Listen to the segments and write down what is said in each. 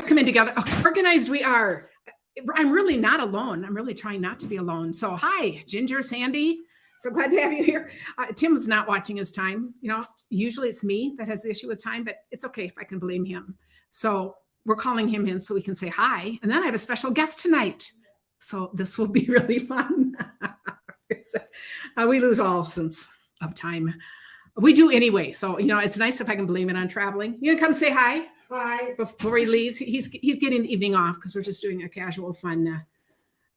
come in together. Oh, organized we are. I'm really not alone. I'm really trying not to be alone. So hi, Ginger, Sandy. So glad to have you here. Tim's not watching his time. You know, usually it's me that has the issue with time, but it's okay if I can blame him. So we're calling him in so we can say hi. And then I have a special guest tonight. So this will be really fun. We lose all sense of time. We do anyway. So, you know, it's nice if I can blame it on traveling. You gonna come say hi? Hi. Before he leaves. He's getting the evening off because we're just doing a casual, fun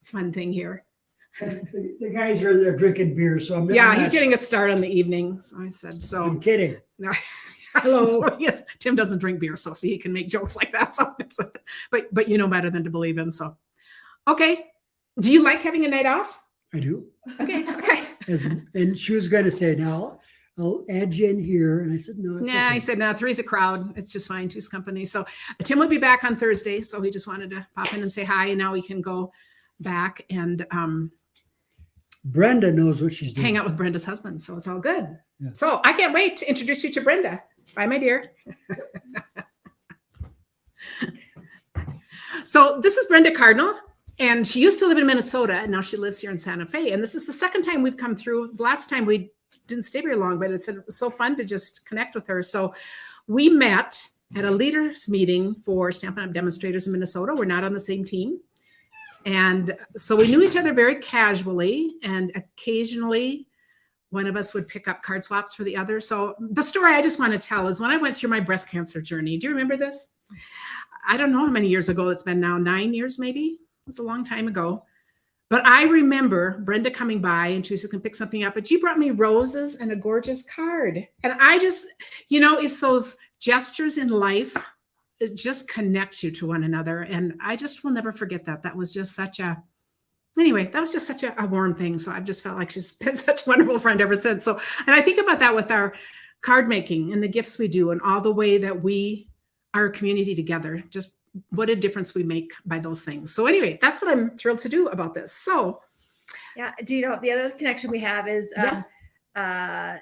thing here. The guys are in there drinking beer, so I'm he's getting a start on the evening. So I said, so I'm kidding. No. Hello. Yes, Tim doesn't drink beer, so see, he can make jokes like that. So, but you know better than to believe in. So, okay. Do you like having a night off? I do. Okay. And she was going to say, now I'll add you in here. And I said, no. Yeah, okay. I said, no, three's a crowd. It's just fine. Two's company. So Tim will be back on Thursday. So he just wanted to pop in and say hi. And now we can go back and Brenda knows what she's doing. Hang out with Brenda's husband. So it's all good. Yeah. So I can't wait to introduce you to Brenda. Bye, my dear. So this is Brenda Cardinal. And she used to live in Minnesota, and now she lives here in Santa Fe. And this is the second time we've come through. The last time we didn't stay very long, but it was so fun to just connect with her. So we met at a leaders meeting for Stampin' Up! Demonstrators in Minnesota. We're not on the same team. And so we knew each other very casually, and occasionally one of us would pick up card swaps for the other. So the story I just want to tell is when I went through my breast cancer journey. Do you remember this? I don't know how many years ago it's been now, 9 years maybe. It was a long time ago. But I remember Brenda coming by and she was going to pick something up, but she brought me roses and a gorgeous card. And I just, you know, it's those gestures in life that just connect you to one another. And I just will never forget that. That was just such a, anyway, that was just such a warm thing. So I've just felt like she's been such a wonderful friend ever since. So, and I think about that with our card making and the gifts we do and all the way that we are a community together, just what a difference we make by those things. So anyway, that's what I'm thrilled to do about this. So yeah, do you know the other connection we have is yes.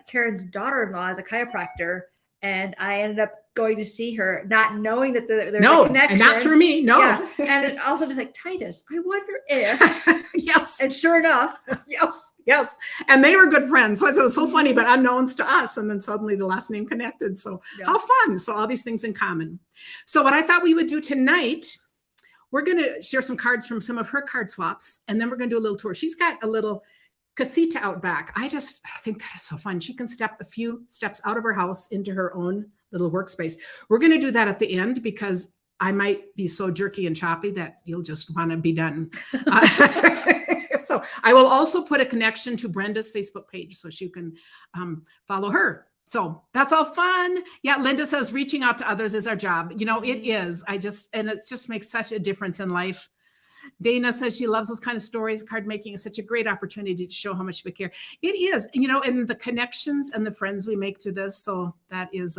Karen's daughter-in-law is a chiropractor, and I ended up going to see her, not knowing that there's a connection. And not through me. No. Yeah. And it also just like, Titus, I wonder if. Yes. And sure enough. Yes. And they were good friends. So it was so funny, but unknowns to us. And then suddenly the last name connected. So how fun. So all these things in common. So what I thought we would do tonight, we're going to share some cards from some of her card swaps. And then we're going to do a little tour. She's got a little Casita out back. I think that is so fun. She can step a few steps out of her house into her own little workspace. We're going to do that at the end because I might be so jerky and choppy that you'll just want to be done. So I will also put a connection to Brenda's Facebook page so she can follow her. So that's all fun. Yeah, Linda says reaching out to others is our job. You know, it is. And it just makes such a difference in life. Dana says she loves those kind of stories. Card making is such a great opportunity to show how much we care. It is, you know, and the connections and the friends we make through this. So that is,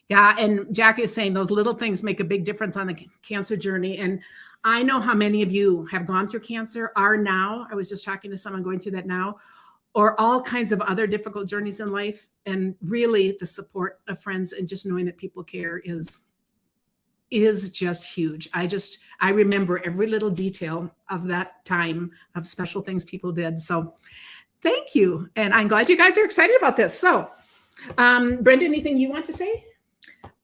yeah. And Jackie is saying those little things make a big difference on the cancer journey. And I know how many of you have gone through cancer, are now. I was just talking to someone going through that now, or all kinds of other difficult journeys in life. And really the support of friends and just knowing that people care is just huge. I remember every little detail of that time of special things people did. So thank you. And I'm glad you guys are excited about this. So Brenda, anything you want to say?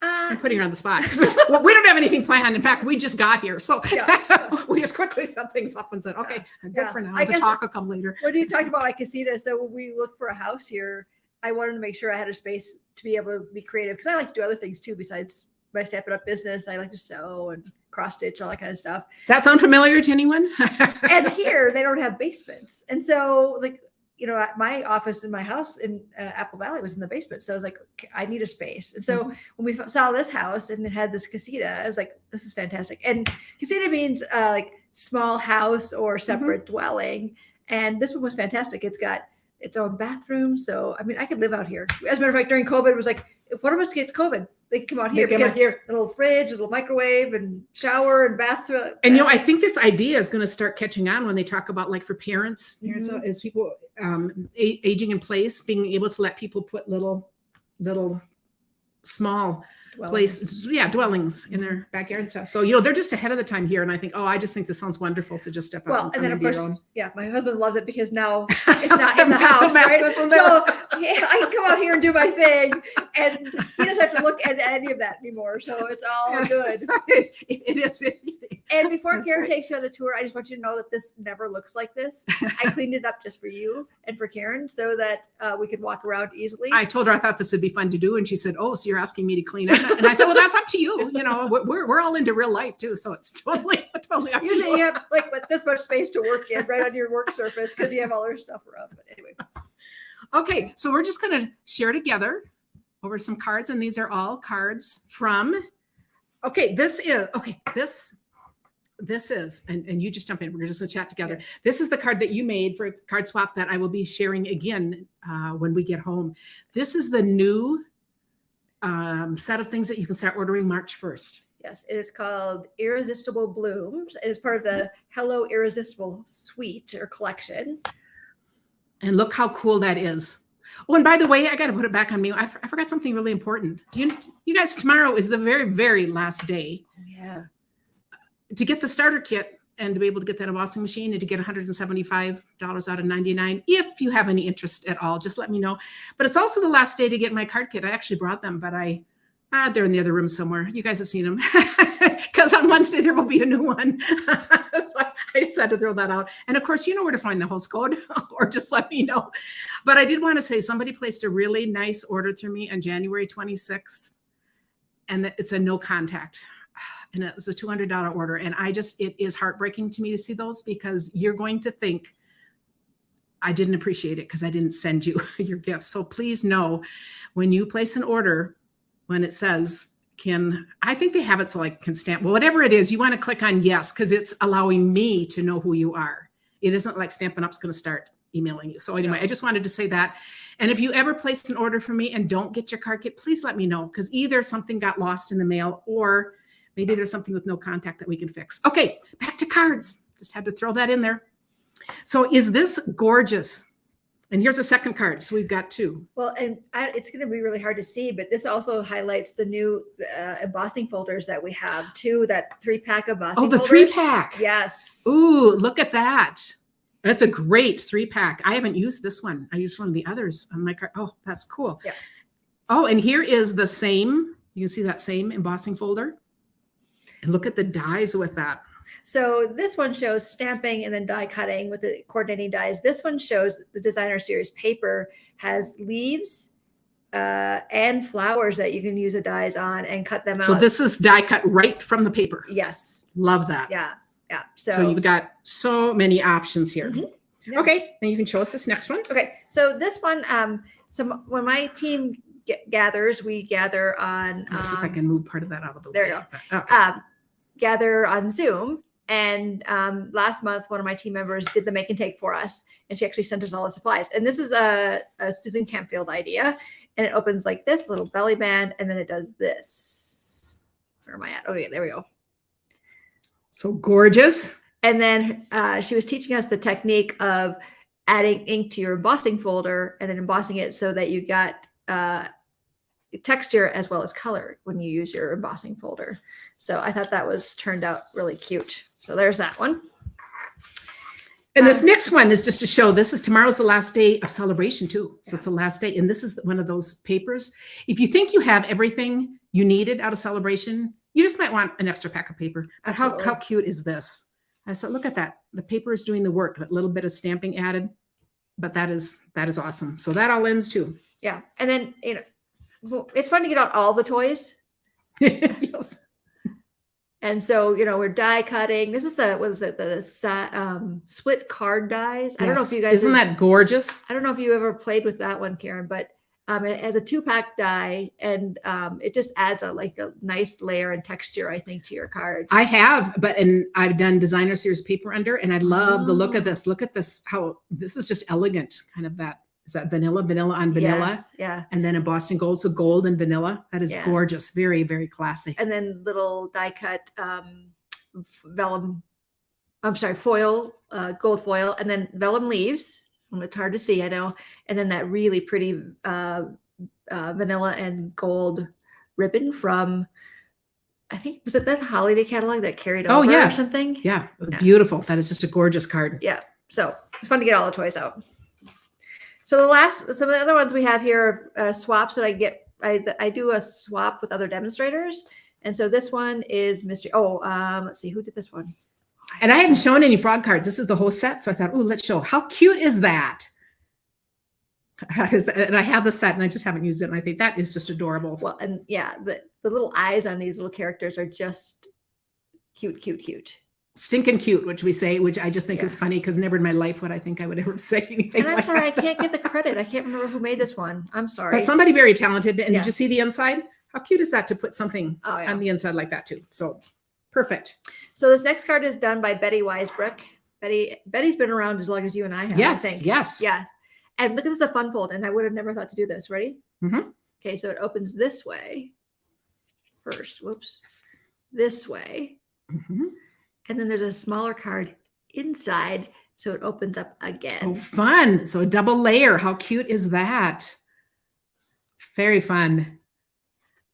I'm putting her on the spot. Well, we don't have anything planned. In fact, we just got here. So we just quickly set things up and said, okay, good for now. The talk will come later. When you talked about like Casita, so when we looked for a house here, I wanted to make sure I had a space to be able to be creative because I like to do other things too besides my Stampin' Up! Business. I like to sew and cross stitch, all that kind of stuff. Does that sound familiar to anyone? And here they don't have basements. And so like, you know, my office in my house in Apple Valley was in the basement. So I was like, I need a space. And so when we saw this house and it had this Casita, I was like, this is fantastic. And Casita means like small house or separate dwelling. And this one was fantastic. It's got its own bathroom. So, I mean, I could live out here. As a matter of fact, during COVID, it was like, if one of us gets COVID, they can come out here because a little fridge, a little microwave and shower and bathroom. And, you know, I think this idea is going to start catching on when they talk about like for parents, as people aging in place, being able to let people put little small dwellings in their backyard and stuff. So, they're just ahead of the time here. And I think, I just think this sounds wonderful to just step out Well, and and come then of into your course, own. my husband loves it because now it's not in the house, right? So I can come out here and do my thing, and he doesn't have to look at any of that anymore. So it's all good. It is. And before That's Karen great. takes you on the tour, I just want you to know that this never looks like this. I cleaned it up just for you and for Karen so that we could walk around easily. I told her I thought this would be fun to do, and she said, "Oh, so you're asking me to clean it?" And I said, "Well, that's up to you. We're all into real life too, so it's totally up to Usually you." you have like this much space to work in right on your work surface because you have all your stuff around. But anyway. Okay, so we're just going to share together over some cards, and these are all cards from. This is, and you just jump in. We're just going to chat together. Yeah. This is the card that you made for Card Swap that I will be sharing again when we get home. This is the new set of things that you can start ordering March 1st. Yes, it is called Irresistible Blooms. It is part of the Hello Irresistible suite or collection. And look how cool that is. Oh, and by the way, I got to put it back on me. I forgot something really important. You guys, tomorrow is the very, very last day. Yeah. To get the starter kit and to be able to get that embossing machine and to get $175 out of $99. If you have any interest at all, just let me know. But it's also the last day to get my card kit. I actually brought them, but they're in the other room somewhere. You guys have seen them because on Wednesday there will be a new one. So I just had to throw that out. And of course, you know where to find the host code or just let me know. But I did want to say somebody placed a really nice order through me on January 26th. And it's a no contact. And it was a $200 order. And it is heartbreaking to me to see those because you're going to think I didn't appreciate it because I didn't send you your gift. So please know when you place an order, when it says, I think they have it so I can stamp, well, whatever it is, you want to click on yes, because it's allowing me to know who you are. It isn't like Stampin' Up's going to start emailing you. So anyway, I just wanted to say that. And if you ever place an order for me and don't get your card kit, please let me know because either something got lost in the mail or maybe there's something with no contact that we can fix. Okay, back to cards. Just had to throw that in there. So is this gorgeous? And here's a second card. So we've got two. Well, and it's going to be really hard to see, but this also highlights the new embossing folders that we have too, that 3-pack embossing the folders. 3-pack. Yes. Ooh, look at that. That's a great 3-pack. I haven't used this one. I used one of the others on my card. Oh, that's cool. Yeah. Oh, and here is the same. You can see that same embossing folder. And look at the dies with that. So this one shows stamping and then die cutting with the coordinating dies. This one shows the designer series paper has leaves and flowers that you can use the dies on and cut them out. So this is die cut right from the paper. Yes. Love that. Yeah. Yeah. So you've got so many options here. Mhm. Yeah. Okay. Then you can show us this next one. Okay. So this one, when my team gathers, we gather on. Let's see if I can move part of that out of the way. There you go. Okay. Gather on Zoom. And last month, one of my team members did the make and take for us, and she actually sent us all the supplies. And this is a Susan Campfield idea, and it opens like this little belly band, and then it does this. Where am I at? Oh yeah, there we go. So gorgeous. And then she was teaching us the technique of adding ink to your embossing folder and then embossing it so that you got texture as well as color when you use your embossing folder. So I thought that turned out really cute. So there's that one. And this next one is just to show tomorrow's the last day of celebration too. So it's the last day. And this is one of those papers. If you think you have everything you needed out of celebration, you just might want an extra pack of paper. But how cute is this? I said, look at that. The paper is doing the work, that little bit of stamping added, but that is awesome. So that all ends too. Yeah. And then, it's fun to get out all the toys. Yes. And so, we're die cutting. This is the split card dies. I don't know if you guys. Isn't that gorgeous? I don't know if you ever played with that one, Karen, but it has a 2-pack die, and it just adds a nice layer and texture, I think, to your cards. I have, and I've done designer series paper under, and I love the look of this. Look at this, how this is just elegant, kind of that. Is that vanilla on vanilla? Yes, yeah. And then embossed in gold, so gold and vanilla. That is gorgeous. Very, very classy. And then little die cut vellum. I'm sorry, foil, gold foil, and then vellum leaves. It's hard to see, I know. And then that really pretty vanilla and gold ribbon from, I think, was it that holiday catalog that carried Oh, over yeah. or something? Yeah, Yeah. beautiful. That is just a gorgeous card. Yeah. So it's fun to get all the toys out. So some of the other ones we have here are swaps that I get. I do a swap with other demonstrators. And so this one is mystery. Oh, let's see, who did this one? And I hadn't shown any frog cards. This is the whole set. So I thought, oh, let's show. How cute is that? And I have the set and I just haven't used it. And I think that is just adorable. Well, and yeah, the little eyes on these little characters are just cute, cute, cute. Stinking cute, which we say, which I just think is funny because never in my life would I think I would ever say anything. And I'm like sorry, that. I can't get the credit. I can't remember who made this one. I'm sorry. But somebody very talented. And Yeah. did you see the inside? How cute is that to put something Yeah. on the inside like that too? So perfect. So this next card is done by Betty Weisbrook. Betty's been around as long as you and I have. Yes, I think. yes. Yeah. And look at this, a fun fold. And I would have never thought to do this. Ready? Mm-hmm. Okay, so it opens this way first. Whoops. This way. Mm-hmm. And then there's a smaller card inside. So it opens up again. Oh, fun. So a double layer. How cute is that? Very fun.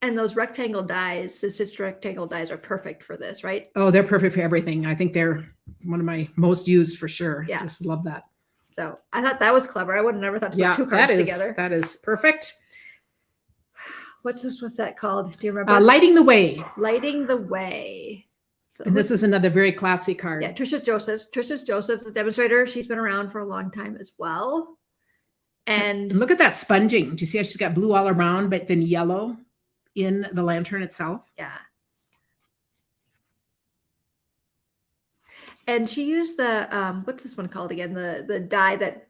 And those rectangle dies, the stitched rectangle dies are perfect for this, right? Oh, they're perfect for everything. I think they're one of my most used for sure. Yeah. Just love that. So I thought that was clever. I would have never thought to Yeah, put two cards that is, together. that is perfect. What's that called? Do you remember? Lighting the Way. Lighting the Way. So And this is another very classy card. yeah, Trisha Josephs. Trisha Josephs, the demonstrator. She's been around for a long time as well. And look at that sponging. Do you see how she's got blue all around, but then yellow in the lantern itself? yeah. And she used the what's this one called again? The dye that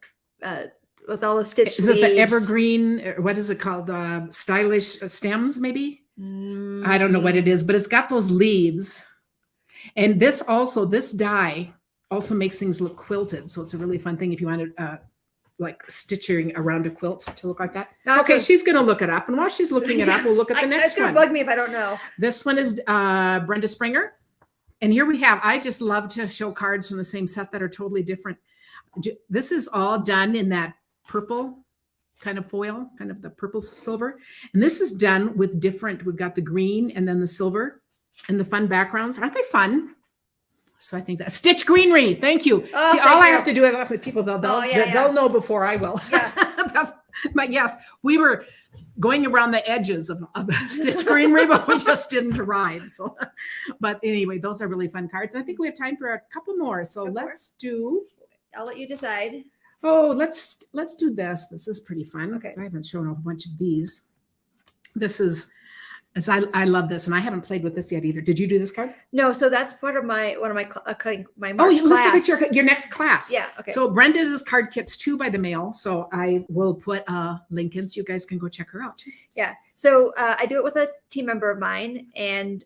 with all the stitched Is it the leaves. evergreen, or what is it called? Stylish stems, maybe? Mm, I don't know what it is, but it's got those leaves. And this dye also makes things look quilted. So it's a really fun thing if you wanted like stitching around a quilt to look like that. Not Okay, good. she's going to look it up. And while she's looking it up, we'll look at the It's next gonna one. bug me if I don't know. This one is Brenda Springer. And here we have, I just love to show cards from the same set that are totally different. This is all done in that purple kind of foil, kind of the purple silver. And this is done with different, we've got the green and then the silver and the fun backgrounds. Aren't they fun? So I think that stitch greenery. Thank you. Oh, See, thank all I you. have to do is ask the people. They'll know before I will. Yeah. But yes, we were going around the edges of stitch greenery, but we just didn't arrive. So, but anyway, those are really fun cards. I think we have time for a couple more. So Go for let's do. I'll let you decide. Oh, let's do this. This is pretty fun. Okay. I haven't shown a bunch of these. This is. I love this, and I haven't played with this yet either. Did you do this card? No, so that's part of my March Oh, class. look at your next class. Yeah. Okay. So Brenda does card kits too by the mail. So I will put a link in so you guys can go check her out too. Yeah. So I do it with a team member of mine, and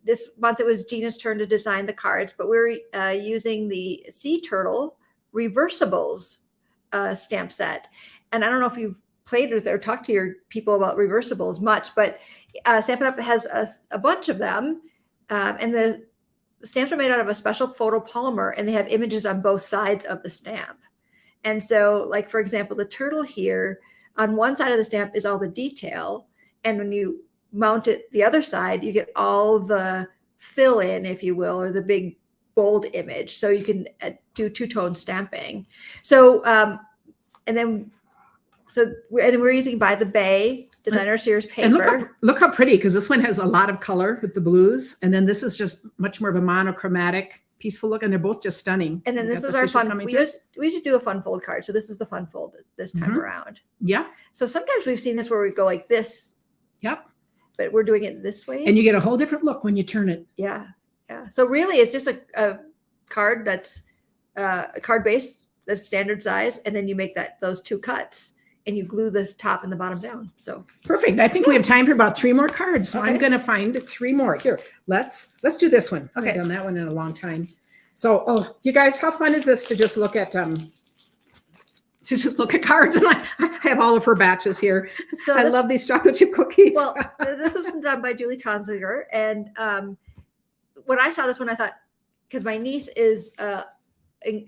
this month it was Gina's turn to design the cards, but we're using the Sea Turtle Reversibles stamp set, and I don't know if you've played with or talked to your people about reversibles much, but Stampin' Up! Has a bunch of them, and the stamps are made out of a special photopolymer, and they have images on both sides of the stamp. And so, like for example, the turtle here on one side of the stamp is all the detail, and when you mount it the other side, you get all the fill in, if you will, or the big bold image. So you can do two-tone stamping. So and then we're using By the Bay Designer Series paper. And look how pretty, because this one has a lot of color with the blues, and then this is just much more of a monochromatic, peaceful look, and they're both just stunning. And then We've this got is the our fishes fun. coming We through. used to do a fun fold card, so this is the fun fold this time around. Yeah. So sometimes we've seen this where we go like this, Yep. but we're doing it this way. And you get a whole different look when you turn it. Yeah. So really, it's just a card that's a card base that's standard size, and then you make those two cuts, and you glue the top and the bottom down. So Perfect. I think we have time for about 3 more cards. So I'm Okay. going to find 3 more. Here, let's do this one. Okay. I've done that one in a long time. So, you guys, how fun is this to just look at cards? And I have all of her batches here. So I this- love these chocolate chip cookies. Well, this was done by Julie Tonsinger, and when I saw this one, I thought, because my niece is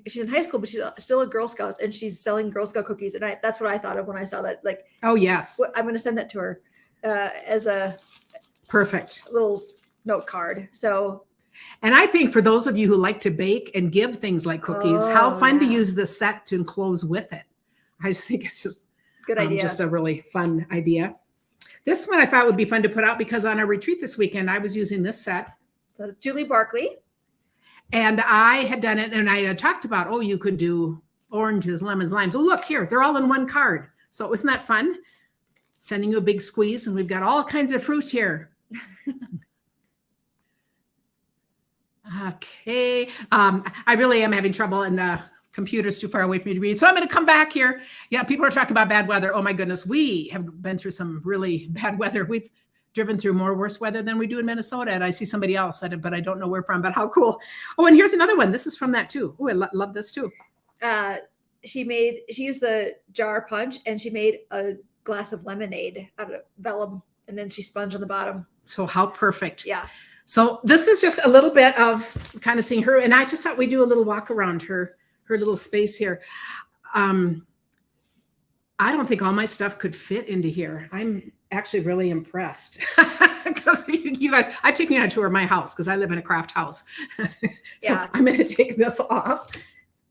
she's in high school, but she's still a Girl Scout, and she's selling Girl Scout cookies, and that's what I thought of when I saw that. Like, oh yes. I'm going to send that to her. as a Perfect. little note card. So, And I think for those of you who like to bake and give things like cookies, how fun to use the set to enclose with it. I just think it's just good idea. Just a really fun idea. This one I thought would be fun to put out because on our retreat this weekend, I was using this set. So Julie Barkley. And I had done it and I had talked about, oh, you could do oranges, lemons, limes. Oh, look here, they're all in one card. So wasn't that fun? Sending you a big squeeze and we've got all kinds of fruit here. Okay. I really am having trouble and the computer's too far away for me to read. So I'm going to come back here. Yeah, people are talking about bad weather. Oh my goodness. We have been through some really bad weather. We've driven through more worse weather than we do in Minnesota. And I see somebody else said it, but I don't know where from, but how cool. Oh, and here's another one. This is from that too. Oh, I love this too. She used the jar punch and she made a glass of lemonade out of vellum and then she sponged on the bottom. So how perfect. Yeah. So this is just a little bit of kind of seeing her. And I just thought we'd do a little walk around her little space here. I don't think all my stuff could fit into here. I'm actually really impressed because you guys, I've taken you on a tour of my house because I live in a craft house. So Yeah. I'm going to take this off.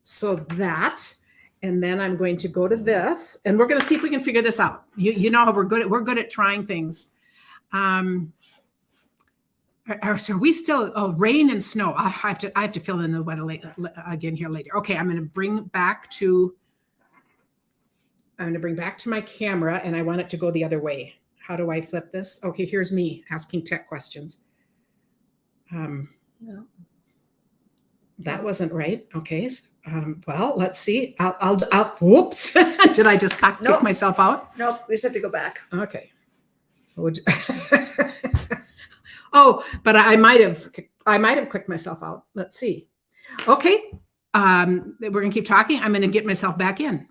So that, and then I'm going to go to this and we're going to see if we can figure this out. You know how we're good at trying things. So are we still, rain and snow. I have to fill in the weather again here later. Okay. I'm going to bring back to my camera and I want it to go the other way. How do I flip this? Okay. Here's me asking tech questions. No. That wasn't right. Okay. Well, let's see. I'll whoops. Did I just kick myself out? Nope. We just have to go back. Okay. Oh, but I might have clicked myself out. Let's see. Okay. We're going to keep talking. I'm going to get myself back in.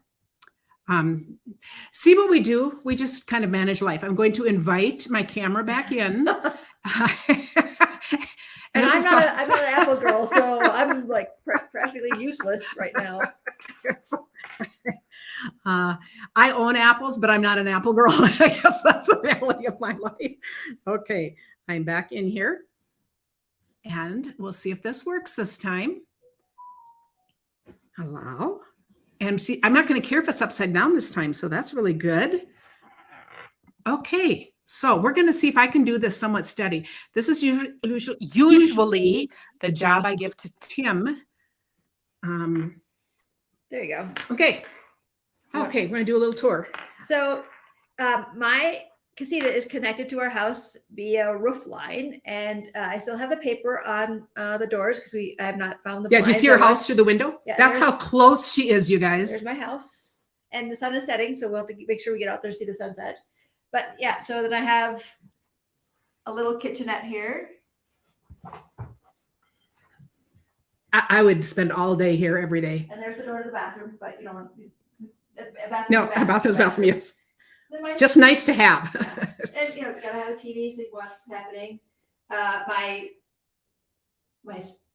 See what we do. We just kind of manage life. I'm going to invite my camera back in. And I'm not an Apple girl, so I'm like practically useless right now. I own apples, but I'm not an Apple girl. I guess that's the reality of my life. Okay, I'm back in here. And we'll see if this works this time. Allow. And see, I'm not going to care if it's upside down this time, so that's really good. Okay. So we're going to see if I can do this somewhat steady. This is usually the job I give to Tim. There you go. Okay. Okay, we're going to do a little tour. So my Casita is connected to our house via roof line, and I still have the paper on the doors because I have not found the Yeah, do you see her house through the window? Yeah, that's how close she is, you guys. There's my house. And the sun is setting, so we'll have to make sure we get out there to see the sunset. But yeah, so then I have a little kitchenette here. I would spend all day here every day. And there's the door to the bathroom, but you don't want No, bathroom's bathroom, yes. Then Just nice to have. Yeah. And you know, gotta have a TV so you can watch what's happening. My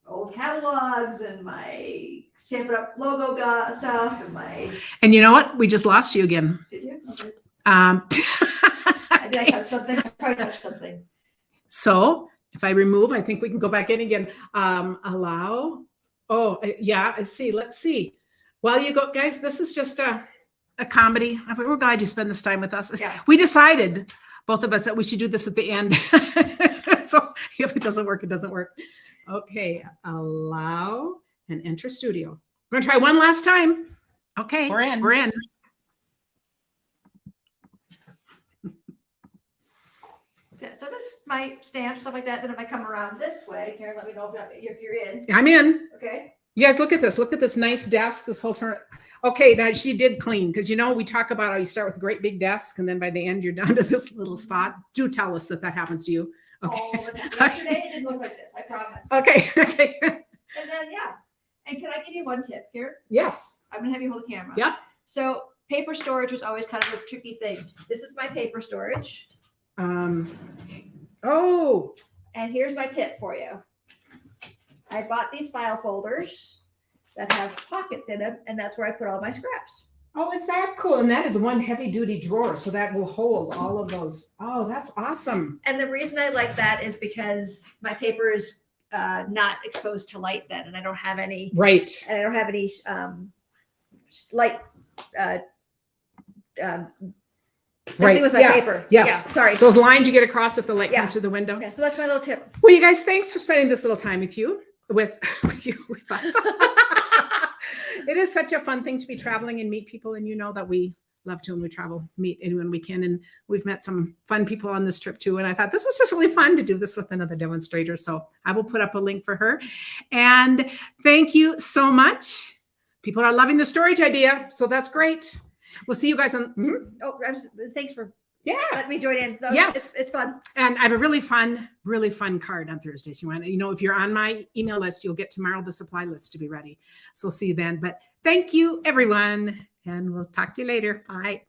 old catalogs and my stamped up logo stuff and my. And you know what? We just lost you again. Did you? Okay. Did I touched something? I probably touched something. So if I remove, I think we can go back in again. Allow. Oh, yeah. I see. Let's see. Well, you go, guys. This is just a comedy. We're glad you spend this time with us. Yeah. We decided, both of us, that we should do this at the end. So if it doesn't work, it doesn't work. Okay. Allow and enter studio. We're gonna try one last time. Okay. We're in. We're in. So that's my stamps, stuff like that. Then if I come around this way, Karen, let me know if you're in. I'm in. Okay. You guys, look at this. Look at this nice desk, this whole turn. Okay, now she did clean because, you know, we talk about how you start with a great big desk and then by the end you're down to this little spot. Do tell us that happens to you. Okay. Oh, yesterday it didn't look like this, I promise. Okay. Okay. And then, yeah. And can I give you one tip here? Yes. I'm going to have you hold the camera. Yep. So paper storage was always kind of a tricky thing. This is my paper storage. Oh. And here's my tip for you. I bought these file folders that have pockets in them, and that's where I put all my scraps. Oh, is that cool? And that is one heavy duty drawer. So that will hold all of those. Oh, that's awesome. And the reason I like that is because my paper is not exposed to light then, and I don't have any, Right. and I don't have any light, Right. with my Yeah. paper. Yes. Yeah, sorry. Those lines you get across if the light Yeah. comes through the window. Yeah, so that's my little tip. Well, you guys, thanks for spending this little time with us. It is such a fun thing to be traveling and meet people. And you know that we love to, when we travel, meet anyone we can. And we've met some fun people on this trip too. And I thought this was just really fun to do this with another demonstrator. So I will put up a link for her. And thank you so much. People are loving the storage idea. So that's great. We'll see you guys on. Oh, thanks for Yeah. letting me join in. Yes. It's fun. And I have a really fun card on Thursdays. If you're on my email list, you'll get tomorrow the supply list to be ready. So we'll see you then. But thank you, everyone. And we'll talk to you later. Bye.